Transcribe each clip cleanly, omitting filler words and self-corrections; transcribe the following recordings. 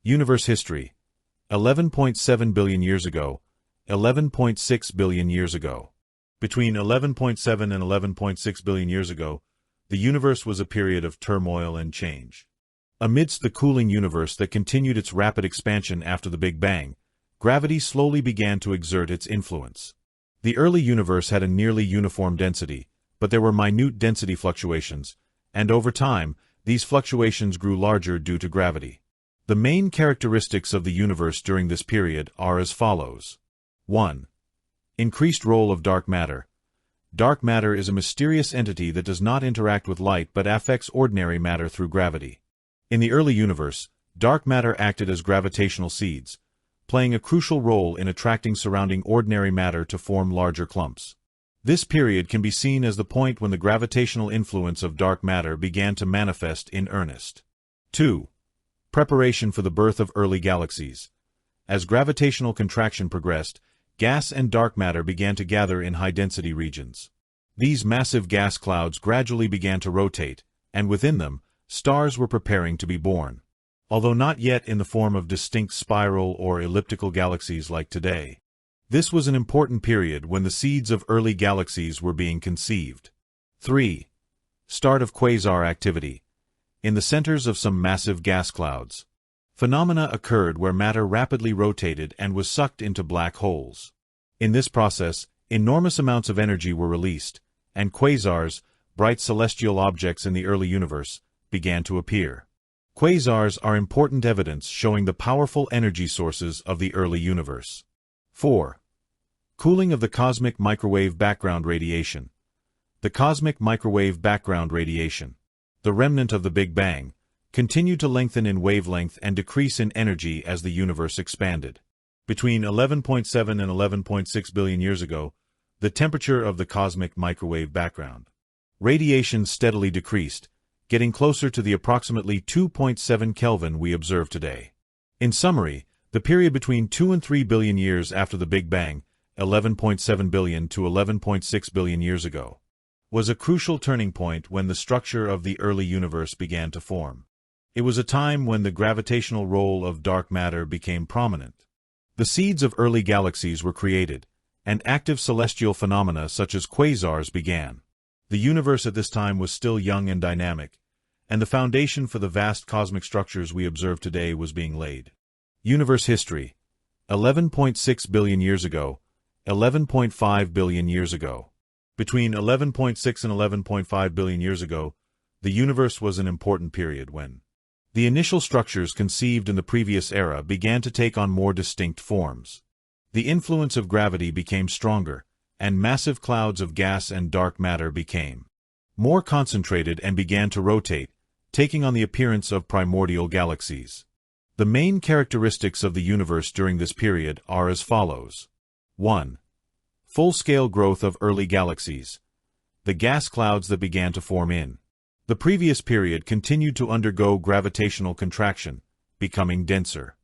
Universe history. 11.7 billion years ago, 11.6 billion years ago. Between 11.7 and 11.6 billion years ago, the universe was a period of turmoil and change. Amidst the cooling universe that continued its rapid expansion after the Big Bang, gravity slowly began to exert its influence. The early universe had a nearly uniform density, but there were minute density fluctuations, and over time, these fluctuations grew larger due to gravity. The main characteristics of the universe during this period are as follows. 1. Increased role of dark matter. Dark matter is a mysterious entity that does not interact with light but affects ordinary matter through gravity. In the early universe, dark matter acted as gravitational seeds, playing a crucial role in attracting surrounding ordinary matter to form larger clumps. This period can be seen as the point when the gravitational influence of dark matter began to manifest in earnest. 2. Preparation for the birth of early galaxies. As gravitational contraction progressed, gas and dark matter began to gather in high-density regions. These massive gas clouds gradually began to rotate, and within them, stars were preparing to be born. Although not yet in the form of distinct spiral or elliptical galaxies like today. This was an important period when the seeds of early galaxies were being conceived. 3. Start of quasar activity. In the centers of some massive gas clouds, phenomena occurred where matter rapidly rotated and was sucked into black holes. In this process, enormous amounts of energy were released, and quasars, bright celestial objects in the early universe, began to appear. Quasars are important evidence showing the powerful energy sources of the early universe. 4. Cooling of the cosmic microwave background radiation. The cosmic microwave background radiation, the remnant of the Big Bang, continued to lengthen in wavelength and decrease in energy as the universe expanded. Between 11.7 and 11.6 billion years ago, the temperature of the cosmic microwave background radiation steadily decreased, getting closer to the approximately 2.7 Kelvin we observe today. In summary, the period between 2 and 3 billion years after the Big Bang, 11.7 billion to 11.6 billion years ago, was a crucial turning point when the structure of the early universe began to form. It was a time when the gravitational role of dark matter became prominent. The seeds of early galaxies were created, and active celestial phenomena such as quasars began. The universe at this time was still young and dynamic, and the foundation for the vast cosmic structures we observe today was being laid. Universe history. 11.6 billion years ago, 11.5 billion years ago. Between 11.6 and 11.5 billion years ago, the universe was an important period when the initial structures conceived in the previous era began to take on more distinct forms. The influence of gravity became stronger, and massive clouds of gas and dark matter became more concentrated and began to rotate, taking on the appearance of primordial galaxies. The main characteristics of the universe during this period are as follows. 1. Full-scale growth of early galaxies. The gas clouds that began to form in the previous period continued to undergo gravitational contraction, becoming denser.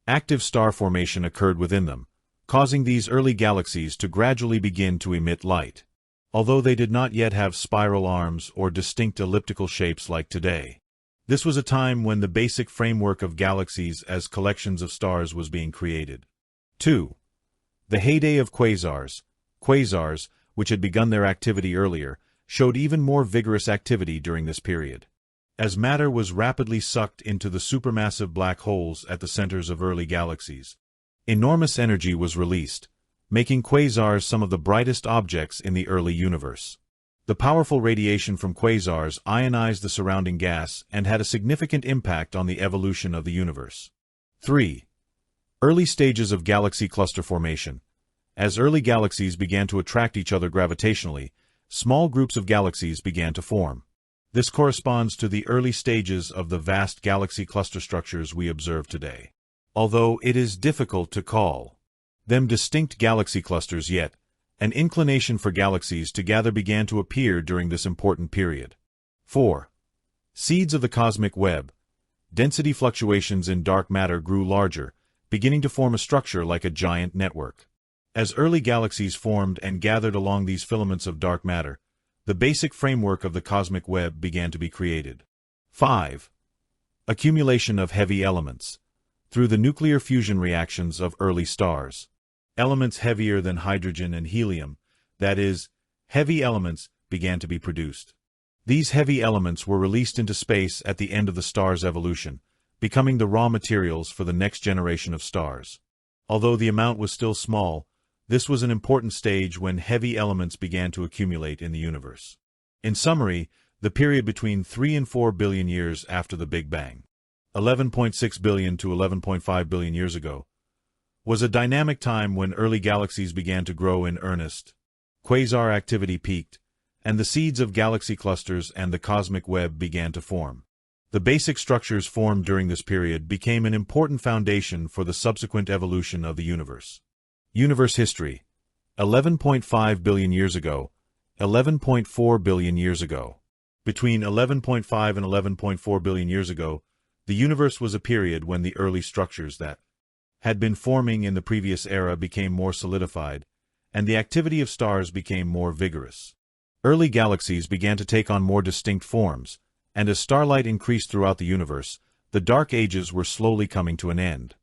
Active star formation occurred within them, causing these early galaxies to gradually begin to emit light. Although they did not yet have spiral arms or distinct elliptical shapes like today. This was a time when the basic framework of galaxies as collections of stars was being created. 2. The heyday of quasars. Quasars, which had begun their activity earlier, showed even more vigorous activity during this period. As matter was rapidly sucked into the supermassive black holes at the centers of early galaxies, enormous energy was released, making quasars some of the brightest objects in the early universe. The powerful radiation from quasars ionized the surrounding gas and had a significant impact on the evolution of the universe. 3. Early stages of galaxy cluster formation. As early galaxies began to attract each other gravitationally, small groups of galaxies began to form. This corresponds to the early stages of the vast galaxy cluster structures we observe today. Although it is difficult to call them distinct galaxy clusters yet, an inclination for galaxies to gather began to appear during this important period. 4. Seeds of the cosmic web. Density fluctuations in dark matter grew larger, beginning to form a structure like a giant network. As early galaxies formed and gathered along these filaments of dark matter, the basic framework of the cosmic web began to be created. 5. Accumulation of heavy elements. through the nuclear fusion reactions of early stars. Elements heavier than hydrogen and helium, that is, heavy elements, began to be produced. These heavy elements were released into space at the end of the star's evolution, becoming the raw materials for the next generation of stars. Although the amount was still small, this was an important stage when heavy elements began to accumulate in the universe. In summary, the period between 3 and 4 billion years after the Big Bang, 11.6 billion to 11.5 billion years ago, was a dynamic time when early galaxies began to grow in earnest. Quasar activity peaked, and the seeds of galaxy clusters and the cosmic web began to form. The basic structures formed during this period became an important foundation for the subsequent evolution of the universe. Universe history: 11.5 billion years ago, 11.4 billion years ago. Between 11.5 and 11.4 billion years ago, the universe was a period when the early structures that had been forming in the previous era became more solidified, and the activity of stars became more vigorous. Early galaxies began to take on more distinct forms, and as starlight increased throughout the universe, the dark ages were slowly coming to an end.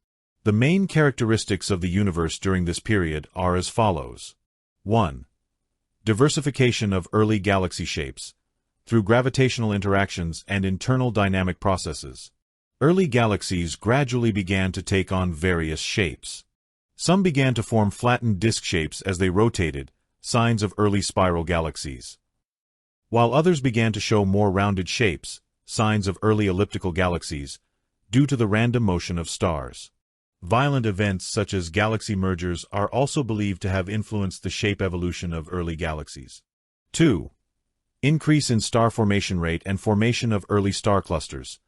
The main characteristics of the universe during this period are as follows. 1. Diversification of early galaxy shapes, through gravitational interactions and internal dynamic processes. Early galaxies gradually began to take on various shapes. Some began to form flattened disk shapes as they rotated, signs of early spiral galaxies, while others began to show more rounded shapes, signs of early elliptical galaxies, due to the random motion of stars. Violent events such as galaxy mergers are also believed to have influenced the shape evolution of early galaxies. 2. Increase in star formation rate and formation of early star clusters.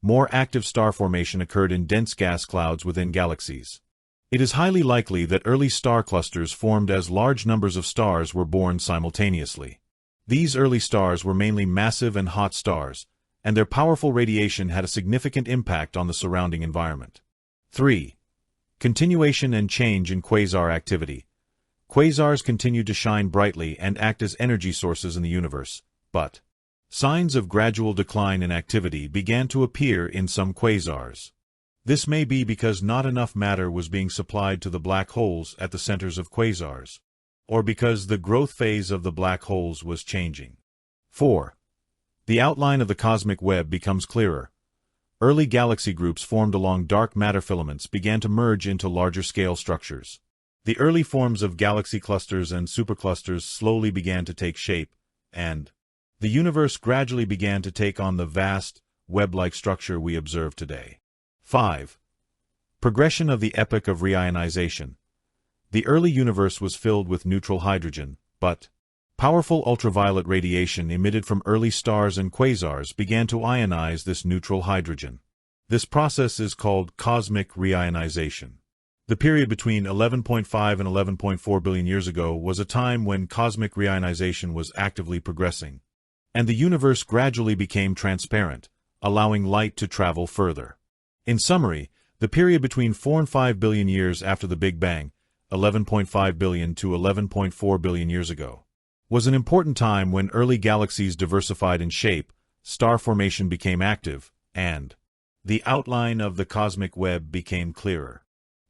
More active star formation occurred in dense gas clouds within galaxies. It is highly likely that early star clusters formed as large numbers of stars were born simultaneously. These early stars were mainly massive and hot stars, and their powerful radiation had a significant impact on the surrounding environment. 3. Continuation and change in quasar activity. Quasars continued to shine brightly and act as energy sources in the universe, but signs of gradual decline in activity began to appear in some quasars. This may be because not enough matter was being supplied to the black holes at the centers of quasars, or because the growth phase of the black holes was changing. 4. The outline of the cosmic web becomes clearer. Early galaxy groups formed along dark matter filaments began to merge into larger-scale structures. The early forms of galaxy clusters and superclusters slowly began to take shape, and the universe gradually began to take on the vast, web-like structure we observe today. 5. Progression of the epoch of reionization. The early universe was filled with neutral hydrogen, but powerful ultraviolet radiation emitted from early stars and quasars began to ionize this neutral hydrogen. This process is called cosmic reionization. The period between 11.5 and 11.4 billion years ago was a time when cosmic reionization was actively progressing, and the universe gradually became transparent, allowing light to travel further. In summary, the period between 4 and 5 billion years after the Big Bang, 11.5 billion to 11.4 billion years ago, was an important time when early galaxies diversified in shape, star formation became active, and the outline of the cosmic web became clearer.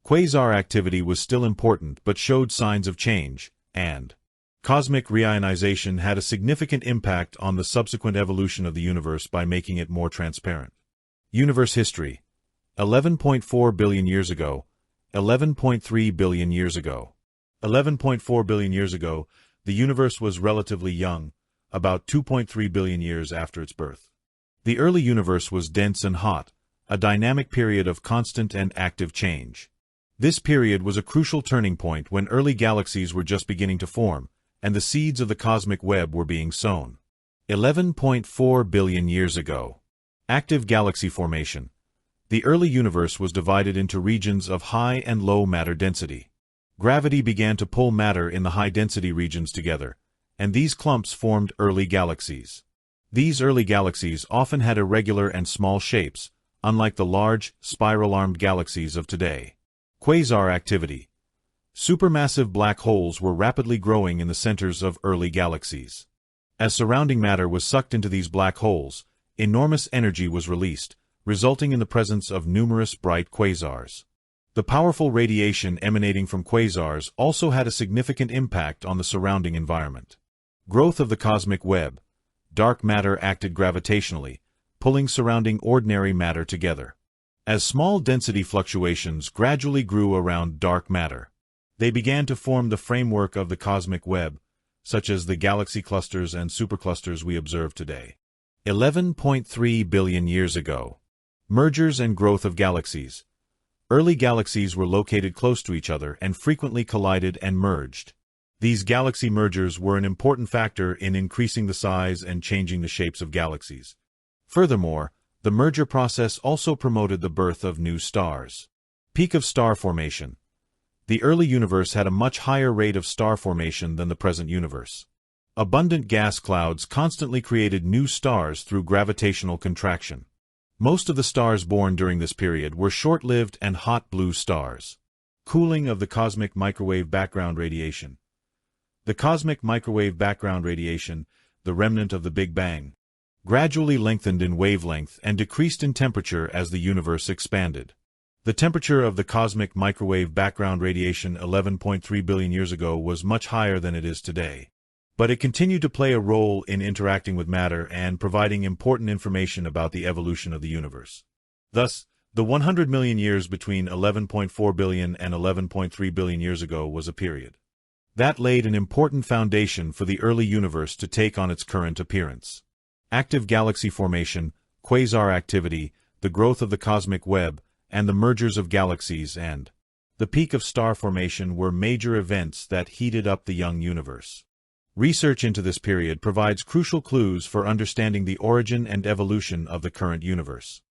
Quasar activity was still important but showed signs of change, and cosmic reionization had a significant impact on the subsequent evolution of the universe by making it more transparent. Universe history: 11.4 billion years ago, 11.3 billion years ago. 11.4 billion years ago, the universe was relatively young, about 2.3 billion years after its birth. The early universe was dense and hot, a dynamic period of constant and active change. This period was a crucial turning point when early galaxies were just beginning to form, and the seeds of the cosmic web were being sown. 11.4 billion years ago. Active galaxy formation. The early universe was divided into regions of high and low matter density. Gravity began to pull matter in the high-density regions together, and these clumps formed early galaxies. These early galaxies often had irregular and small shapes, unlike the large, spiral-armed galaxies of today. Quasar activity. Supermassive black holes were rapidly growing in the centers of early galaxies. As surrounding matter was sucked into these black holes, enormous energy was released, resulting in the presence of numerous bright quasars. The powerful radiation emanating from quasars also had a significant impact on the surrounding environment. Growth of the cosmic web. Dark matter acted gravitationally, pulling surrounding ordinary matter together. As small density fluctuations gradually grew around dark matter, they began to form the framework of the cosmic web, such as the galaxy clusters and superclusters we observe today. 11.3 billion years ago. Mergers and growth of galaxies. Early galaxies were located close to each other and frequently collided and merged. These galaxy mergers were an important factor in increasing the size and changing the shapes of galaxies. Furthermore, the merger process also promoted the birth of new stars. Peak of star formation. The early universe had a much higher rate of star formation than the present universe. Abundant gas clouds constantly created new stars through gravitational contraction. Most of the stars born during this period were short-lived and hot blue stars. Cooling of the cosmic microwave background radiation. The cosmic microwave background radiation, the remnant of the Big Bang, gradually lengthened in wavelength and decreased in temperature as the universe expanded. The temperature of the cosmic microwave background radiation 11.3 billion years ago was much higher than it is today. But it continued to play a role in interacting with matter and providing important information about the evolution of the universe. Thus, the 100 million years between 11.4 billion and 11.3 billion years ago was a period that laid an important foundation for the early universe to take on its current appearance. Active galaxy formation, quasar activity, the growth of the cosmic web, and the mergers of galaxies and the peak of star formation were major events that heated up the young universe. Research into this period provides crucial clues for understanding the origin and evolution of the current universe.